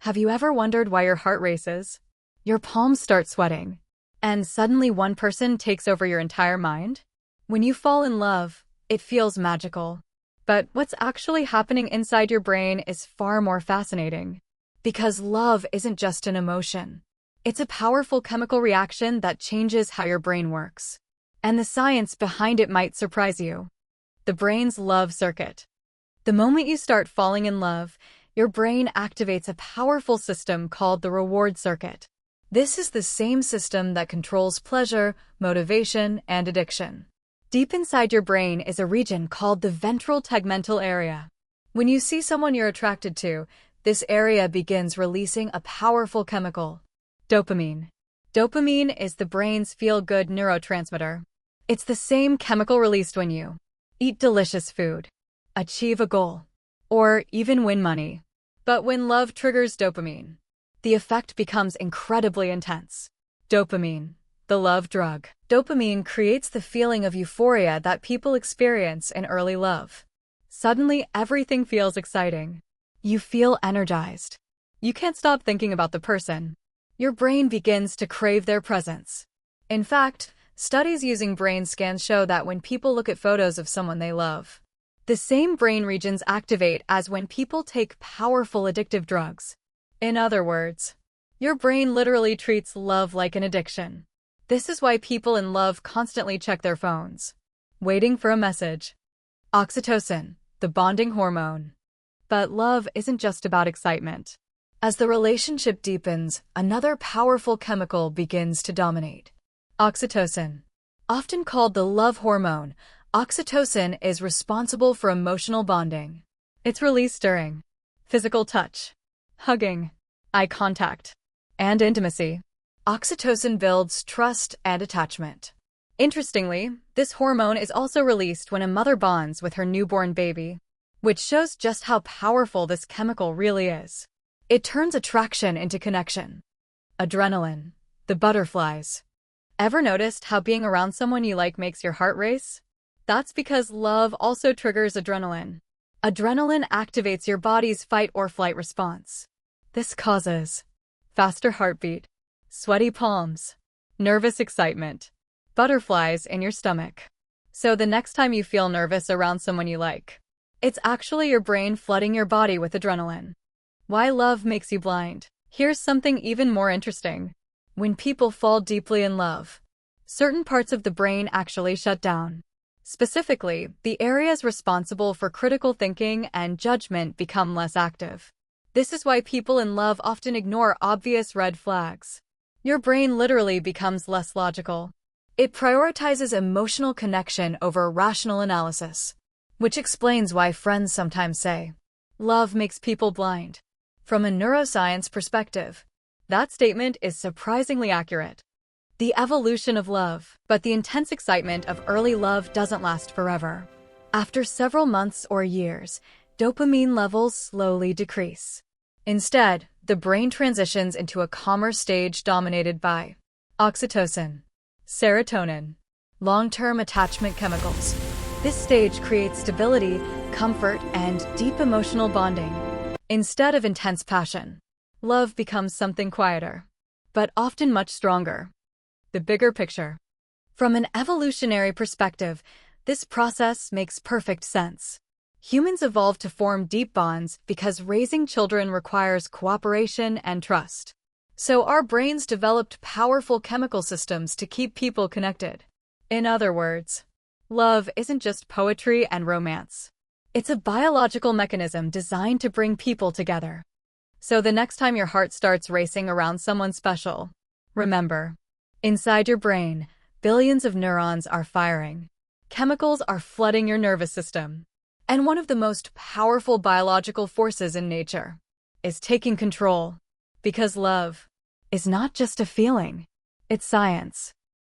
Have you ever wondered why your heart races? Your palms start sweating, and suddenly one person takes over your entire mind? When you fall in love, it feels magical. But what's actually happening inside your brain is far more fascinating. Because love isn't just an emotion. It's a powerful chemical reaction that changes how your brain works. And the science behind it might surprise you. The brain's love circuit. The moment you start falling in love, your brain activates a powerful system called the reward circuit. This is the same system that controls pleasure, motivation, and addiction. Deep inside your brain is a region called the ventral tegmental area. When you see someone you're attracted to, this area begins releasing a powerful chemical, dopamine. Dopamine is the brain's feel-good neurotransmitter. It's the same chemical released when you eat delicious food, achieve a goal, or even win money. But when love triggers dopamine, the effect becomes incredibly intense. Dopamine, the love drug. Dopamine creates the feeling of euphoria that people experience in early love. Suddenly, everything feels exciting. You feel energized. You can't stop thinking about the person. Your brain begins to crave their presence. In fact, studies using brain scans show that when people look at photos of someone they love, the same brain regions activate as when people take powerful addictive drugs. In other words, your brain literally treats love like an addiction. This is why people in love constantly check their phones, waiting for a message. Oxytocin, the bonding hormone. But love isn't just about excitement. As the relationship deepens, another powerful chemical begins to dominate. Oxytocin. Often called the love hormone, oxytocin is responsible for emotional bonding. It's released during physical touch, hugging, eye contact, and intimacy. Oxytocin builds trust and attachment. Interestingly, this hormone is also released when a mother bonds with her newborn baby, which shows just how powerful this chemical really is. It turns attraction into connection. Adrenaline, the butterflies. Ever noticed how being around someone you like makes your heart race? That's because love also triggers adrenaline. Adrenaline activates your body's fight or flight response. This causes faster heartbeat, sweaty palms, nervous excitement, butterflies in your stomach. So the next time you feel nervous around someone you like, it's actually your brain flooding your body with adrenaline. Why love makes you blind? Here's something even more interesting. When people fall deeply in love, certain parts of the brain actually shut down. Specifically, the areas responsible for critical thinking and judgment become less active. This is why people in love often ignore obvious red flags. Your brain literally becomes less logical. It prioritizes emotional connection over rational analysis, which explains why friends sometimes say, love makes people blind. From a neuroscience perspective, that statement is surprisingly accurate. The evolution of love, but the intense excitement of early love doesn't last forever. After several months or years, dopamine levels slowly decrease. Instead, the brain transitions into a calmer stage dominated by oxytocin, serotonin, long-term attachment chemicals. This stage creates stability, comfort, and deep emotional bonding. Instead of intense passion, love becomes something quieter, but often much stronger. The bigger picture. From an evolutionary perspective, this process makes perfect sense. Humans evolved to form deep bonds because raising children requires cooperation and trust. So our brains developed powerful chemical systems to keep people connected. In other words, love isn't just poetry and romance. It's a biological mechanism designed to bring people together. So the next time your heart starts racing around someone special, remember, inside your brain, billions of neurons are firing. Chemicals are flooding your nervous system. And one of the most powerful biological forces in nature is taking control. Because love is not just a feeling, it's science.